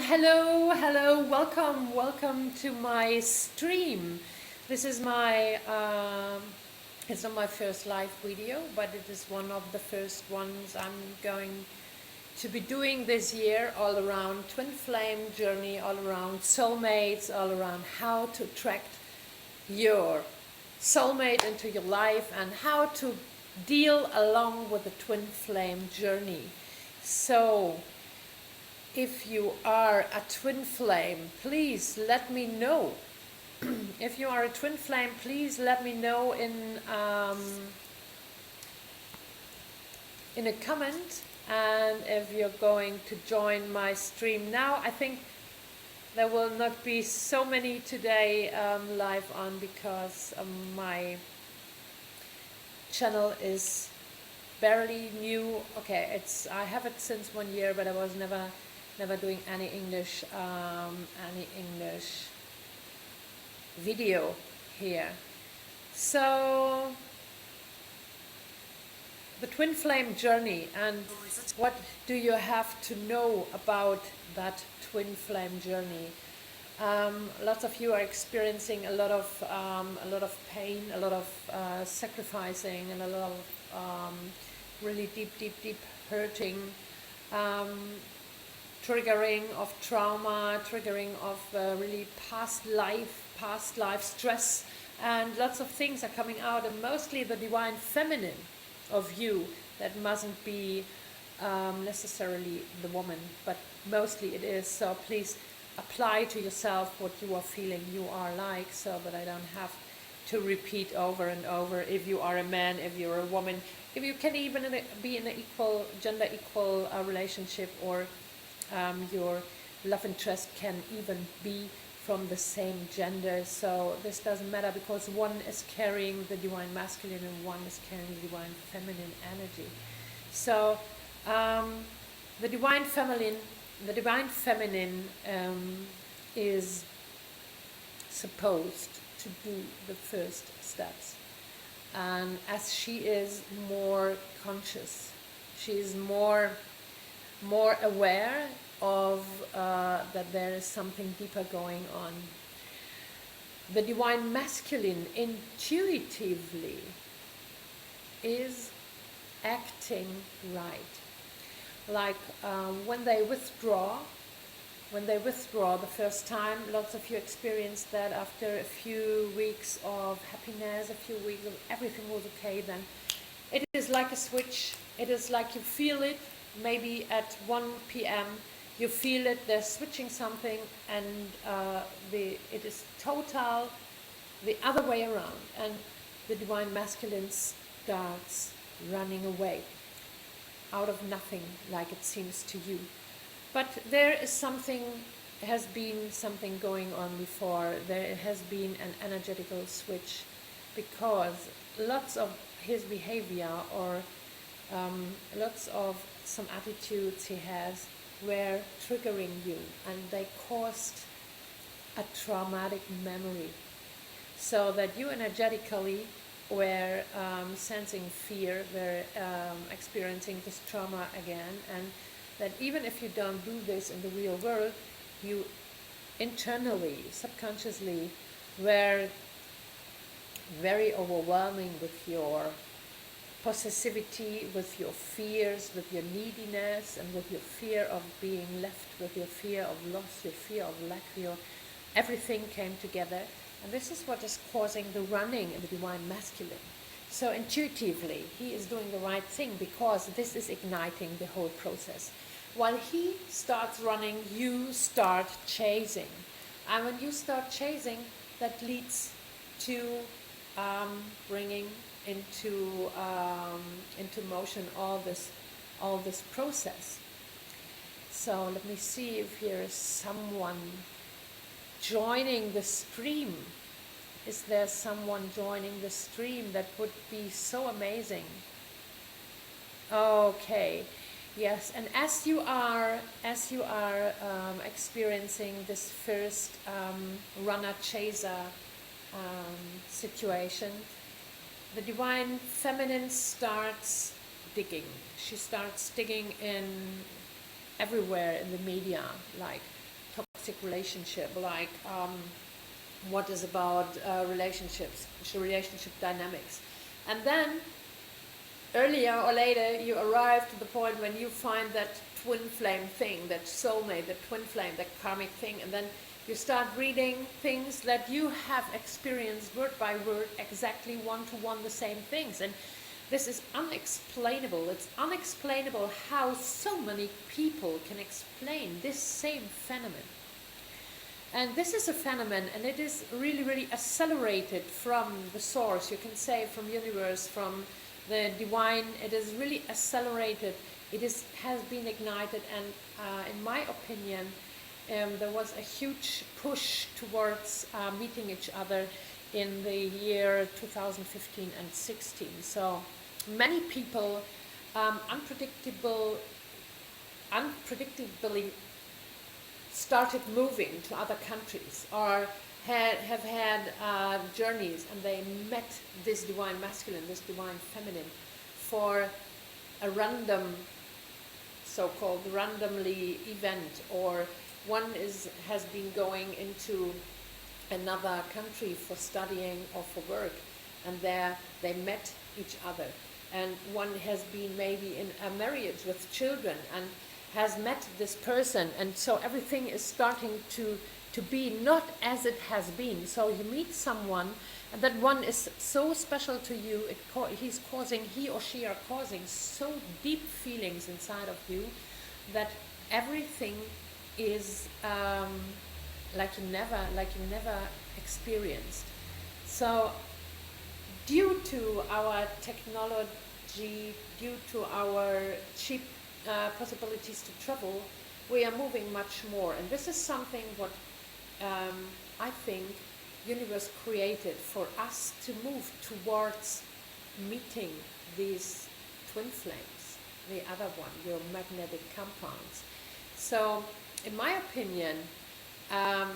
Hello, welcome to my stream. This is my, it's not my first live video, but it is one of the first ones I'm going to be doing this year, all around twin flame journey, all around soulmates, all around how to attract your soulmate into your life and how to deal along with the twin flame journey. So, if you are a twin flame, please let me know. If you are a twin flame, please let me know in a comment. And if you're going to join my stream now, I think there will not be so many today live on because my channel is barely new. Okay, I have it since 1 year, but I was never doing any English video here. So the twin flame journey, and what do you have to know about that twin flame journey? Lots of you are experiencing a lot of pain, a lot of sacrificing, and a lot of really deep hurting. Triggering of trauma, triggering of really past life stress, and lots of things are coming out, and mostly the divine feminine of you that mustn't be necessarily the woman, but mostly it is. So please apply to yourself what you are feeling you are like, so that I don't have to repeat over and over. If you are a man, if you're a woman, if you can even be in an gender equal relationship, or your love interest can even be from the same gender. So this doesn't matter, because one is carrying the divine masculine and one is carrying the divine feminine energy. So the divine feminine is supposed to do the first steps, and as she is more conscious, she is more aware of that there is something deeper going on. The divine masculine intuitively is acting right. Like when they withdraw the first time, lots of you experienced that after a few weeks of happiness, a few weeks of everything was okay, then it is like a switch. It is like you feel it. Maybe at 1 p.m. you feel it, they're switching something, and it is total the other way around, and the divine masculine starts running away out of nothing, like it seems to you. But there is has been something going on before. There has been an energetical switch, because lots of his behavior, or lots of some attitudes he has, were triggering you, and they caused a traumatic memory, so that you energetically were sensing fear, were experiencing this trauma again, and that even if you don't do this in the real world, you internally, subconsciously, were very overwhelming with your possessivity, with your fears, with your neediness, and with your fear of being left, with your fear of loss, your fear of lack, everything came together. And this is what is causing the running in the divine masculine. So intuitively, he is doing the right thing, because this is igniting the whole process. While he starts running, you start chasing. And when you start chasing, that leads to bringing into motion all this process. So let me see if here is someone joining the stream. Is there someone joining the stream? That would be so amazing. Okay, yes. And as you are experiencing this first runner chaser situation, the divine feminine starts digging. She starts digging in everywhere in the media, like romantic relationship, like what is about relationships, relationship dynamics. And then earlier or later you arrive to the point when you find that twin flame thing, that soulmate, that twin flame, that karmic thing, and then you start reading things that you have experienced word by word, exactly one-to-one the same things. And this is unexplainable. It's unexplainable how so many people can explain this same phenomenon. And this is a phenomenon, and it is really, really accelerated from the source, you can say, from universe, from the divine. It is really accelerated. It has been ignited, and in my opinion, there was a huge push towards meeting each other in the year 2015 and 16. So many people unpredictably started moving to other countries, or have had journeys, and they met this divine masculine, this divine feminine, for a random, so-called randomly event, or one has been going into another country for studying or for work, and there they met each other. And one has been maybe in a marriage with children and has met this person, and so everything is starting to be not as it has been. So you meet someone, and that one is so special to you, he or she are causing so deep feelings inside of you that everything is like you never experienced. So due to our technology, due to our cheap possibilities to travel, we are moving much more, and this is something what I think universe created for us to move towards meeting these twin flames, the other one, your magnetic compounds. So in my opinion,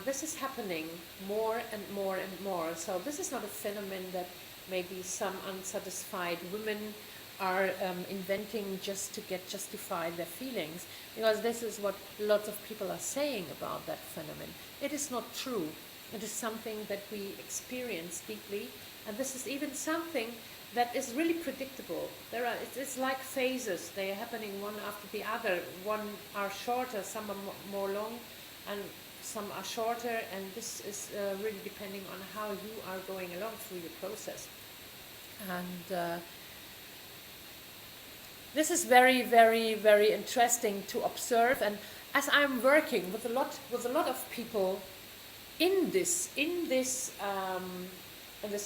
this is happening more and more and more. So this is not a phenomenon that maybe some unsatisfied women are inventing just to justify their feelings, because this is what lots of people are saying about that phenomenon. It is not true. It is something that we experience deeply, and this is even something that is really predictable. It's like phases. They are happening one after the other. One are shorter, some are more long, and some are shorter, and this is really depending on how you are going along through the process. And this is very, very, very interesting to observe. And as I'm working with a lot of people in this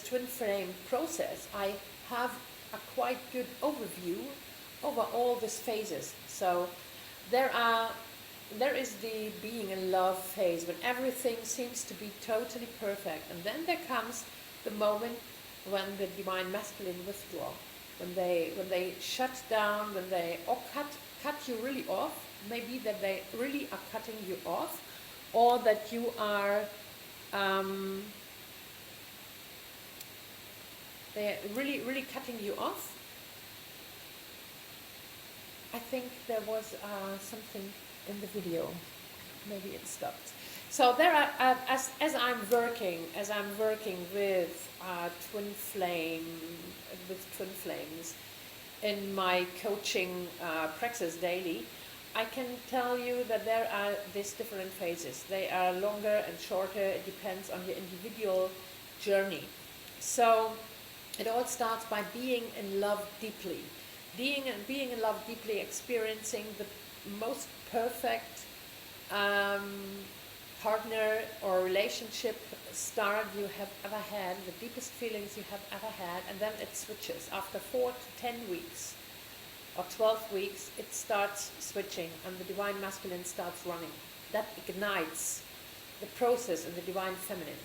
twin flame process, I have a quite good overview over all these phases. So there is the being in love phase, when everything seems to be totally perfect, and then there comes the moment when the divine masculine withdraw, when they shut down, when they cut you really off. Maybe that they really are cutting you off, or that you are they're really cutting you off. I think there was something in the video. Maybe it stopped. So there are as I'm working with twin flames in my coaching praxis daily, I can tell you that there are these different phases. They are longer and shorter. It depends on your individual journey. So it all starts by being in love deeply. Being in love deeply, experiencing the most perfect partner or relationship start you have ever had, the deepest feelings you have ever had, and then it switches. After 4 to 10 weeks or 12 weeks, it starts switching, and the divine masculine starts running. That ignites the process in the divine feminine.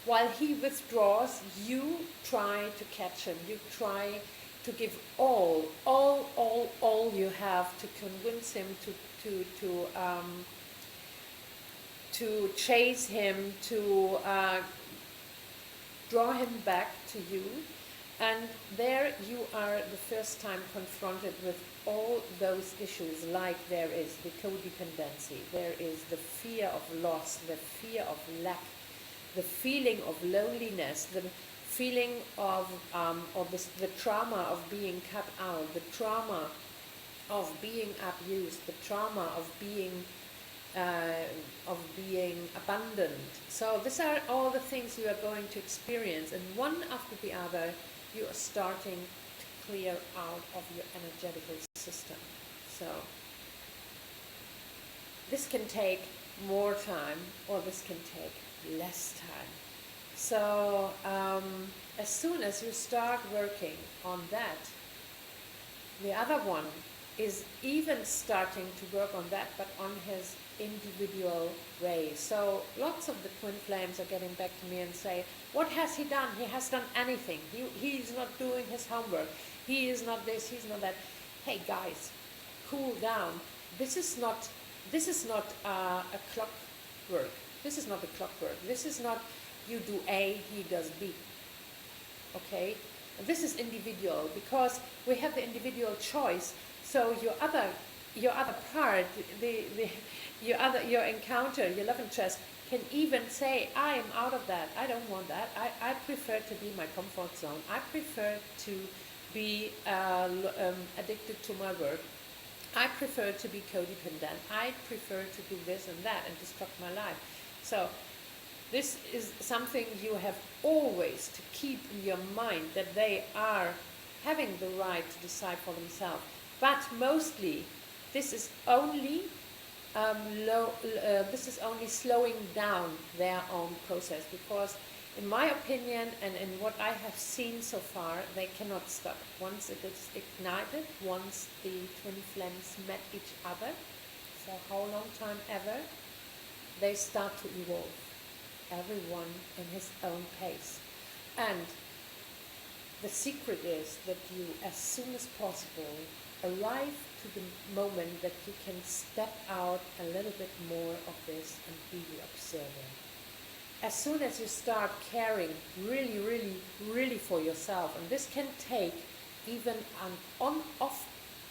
While he withdraws, you try to catch him. You try to give all you have to convince him to chase him, to draw him back to you. And there you are the first time confronted with all those issues, like there is the codependency, there is the fear of loss, the fear of lack, the feeling of loneliness, the feeling of the trauma of being cut out, the trauma of being abused, the trauma of being abandoned. So these are all the things you are going to experience, and one after the other you are starting to clear out of your energetical system. So this can take more time, or this can take less time. So as soon as you start working on that, the other one is even starting to work on that, but on his individual way. So lots of the twin flames are getting back to me and say, what has he done? He has done anything. He's not doing his homework. He is not this, he's not that. Hey guys, cool down. This is not a clockwork. This is not a clockwork. This is not you do A, he does B. Okay? This is individual, because we have the individual choice. So your other part, your encounter, your love interest, can even say, I am out of that. I don't want that. I prefer to be in my comfort zone. I prefer to be addicted to my work. I prefer to be codependent. I prefer to do this and that and destruct my life. So this is something you have always to keep in your mind, that they are having the right to decide for themselves. But mostly, this is only slowing down their own process, because in my opinion and in what I have seen so far, they cannot stop. Once it is ignited, once the twin flames met each other, for how long time ever, they start to evolve, everyone in his own pace. And the secret is that you, as soon as possible, arrive to the moment that you can step out a little bit more of this and be the observer. As soon as you start caring really, really, really for yourself, and this can take even an on-off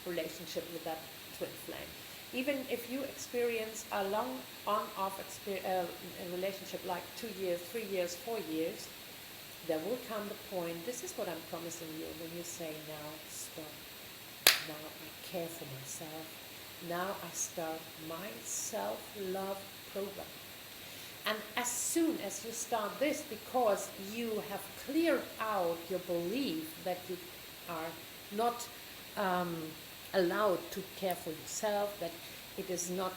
relationship with that twin flame. Even if you experience a long on-off relationship like 2 years, 3 years, 4 years, there will come the point, this is what I'm promising you, when you say, now stop. Now I care for myself. Now I start my self-love program. And as soon as you start this, because you have cleared out your belief that you are not allowed to care for yourself, that it is not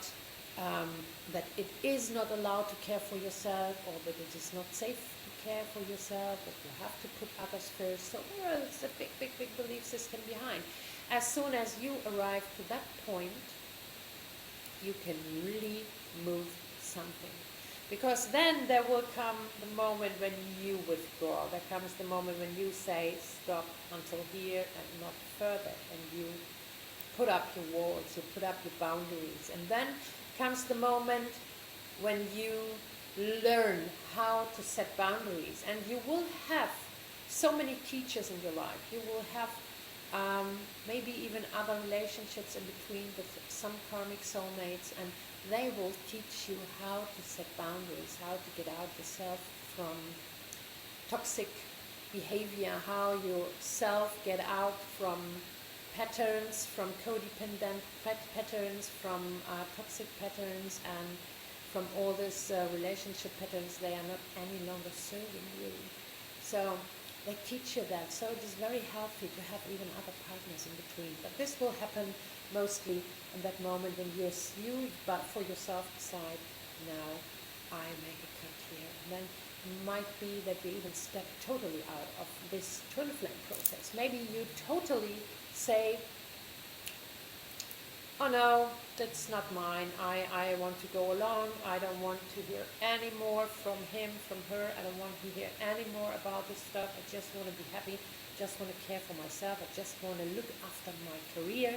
allowed to care for yourself, or that it is not safe to care for yourself, that you have to put others first. So there is a big, big, big belief system behind. As soon as you arrive to that point, you can really move something. Because then there will come the moment when you withdraw. There comes the moment when you say, stop until here and not further. And you put up your walls, you put up your boundaries. And then comes the moment when you learn how to set boundaries. And you will have so many teachers in your life. You will have maybe even other relationships in between with some karmic soulmates, and they will teach you how to set boundaries, how to get out yourself from toxic behavior, how yourself get out from patterns, from codependent patterns, from toxic patterns, and from all these relationship patterns. They are not any longer serving you. So they teach you that. So it is very healthy to have even other partners in between. But this will happen mostly in that moment when you but for yourself decide, now I make a cut here. And then it might be that you even step totally out of this twin flame process. Maybe you totally say, oh no, that's not mine. I want to go along. I don't want to hear any more from him, from her. I don't want to hear any more about this stuff. I just want to be happy. Just want to care for myself. I just want to look after my career.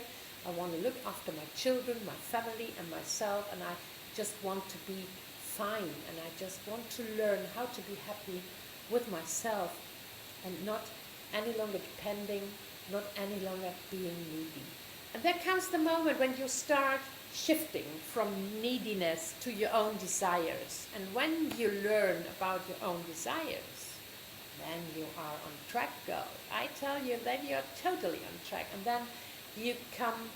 I want to look after my children, my family, and myself. And I just want to be fine. And I just want to learn how to be happy with myself and not any longer depending, not any longer being needy. And there comes the moment when you start shifting from neediness to your own desires. And when you learn about your own desires, then you are on track, girl. I tell you, then you're totally on track. And then you come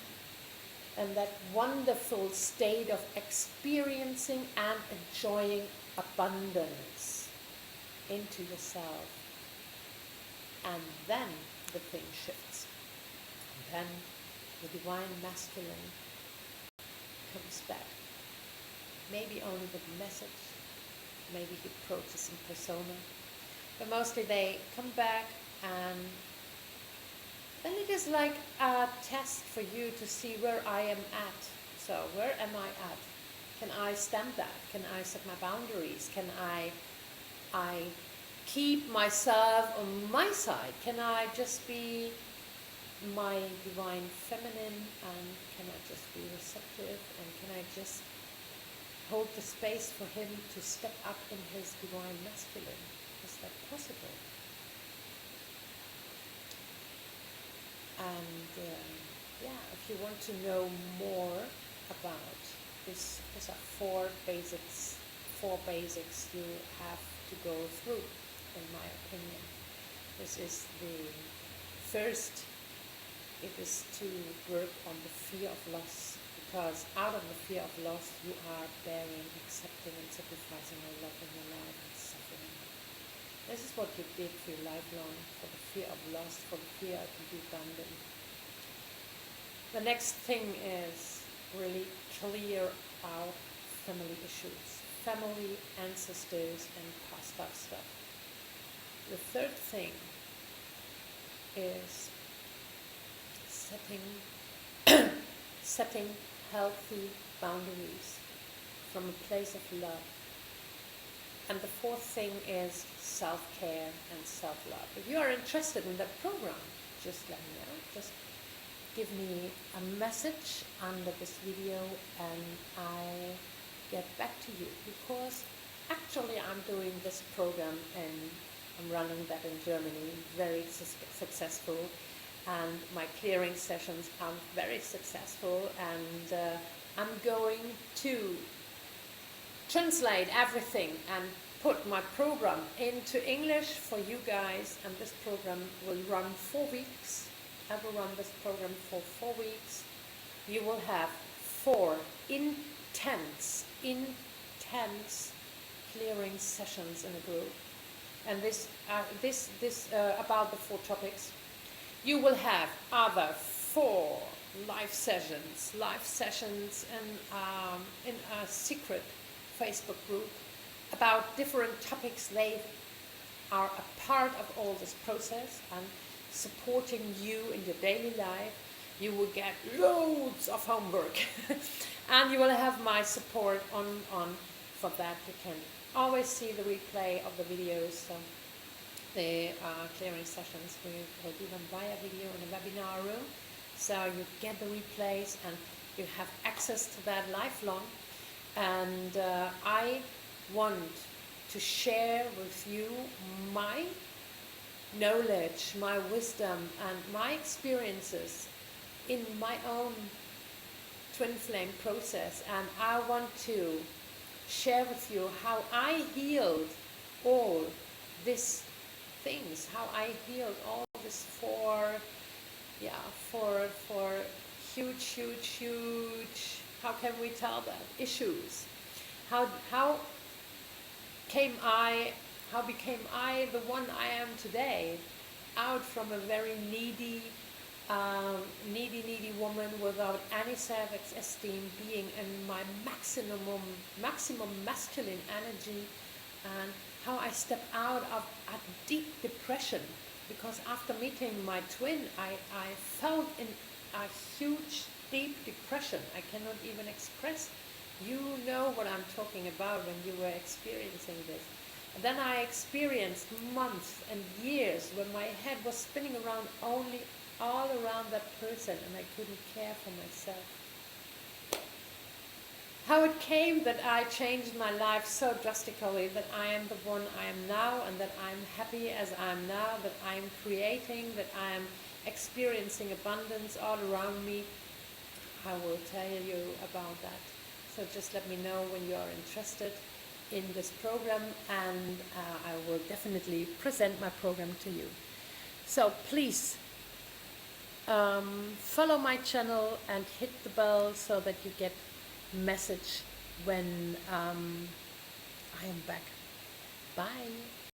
in that wonderful state of experiencing and enjoying abundance into yourself. And then the thing shifts. And then the divine masculine comes back. Maybe only with a message, maybe he approaches in persona, but mostly they come back, and then it is like a test for you to see where I am at. So where am I at? Can I stand that? Can I set my boundaries? Can I keep myself on my side? Can I just be my divine feminine, and can I just be receptive, and can I just hold the space for him to step up in his divine masculine? Is that possible? And if you want to know more about this, these are four basics you have to go through, in my opinion. This is the first. It is to work on the fear of loss, because out of the fear of loss you are bearing, accepting and sacrificing your love in your life and suffering. This is what you did for your lifelong, for the fear of loss, for the fear to be abandoned. The next thing is really clear out family issues, family, ancestors and past life stuff. The third thing is setting healthy boundaries from a place of love. And the fourth thing is self-care and self-love. If you are interested in that program, just let me know. Just give me a message under this video and I get back to you, because actually I'm doing this program and I'm running that in Germany, very successful. And my clearing sessions are very successful, and I'm going to translate everything and put my program into English for you guys, and this program will run 4 weeks. I will run this program for 4 weeks. You will have 4 intense clearing sessions in a group, and this about the 4 topics. You will have other 4 live sessions in a secret Facebook group about different topics. They are a part of all this process and supporting you in your daily life. You will get loads of homework and you will have my support on for that. You can always see the replay of the videos. So the clearing sessions, we will do them via video in a webinar room, so you get the replays and you have access to that lifelong. And I want to share with you my knowledge, my wisdom and my experiences in my own twin flame process, and I want to share with you how I healed all these things, how I healed all this for huge, how can we tell that, issues. How became I the one I am today, out from a very needy woman without any self-esteem, being in my maximum masculine energy, and how I stepped out of a deep depression, because after meeting my twin, I felt in a huge, deep depression. I cannot even express. You know what I'm talking about when you were experiencing this. And then I experienced months and years when my head was spinning around only all around that person, and I couldn't care for myself. how it came that I changed my life so drastically, that I am the one I am now, and that I'm happy as I am now, that I'm creating, that I am experiencing abundance all around me. I will tell you about that. So just let me know when you are interested in this program, and I will definitely present my program to you. So please follow my channel and hit the bell so that you get message when I am back. Bye.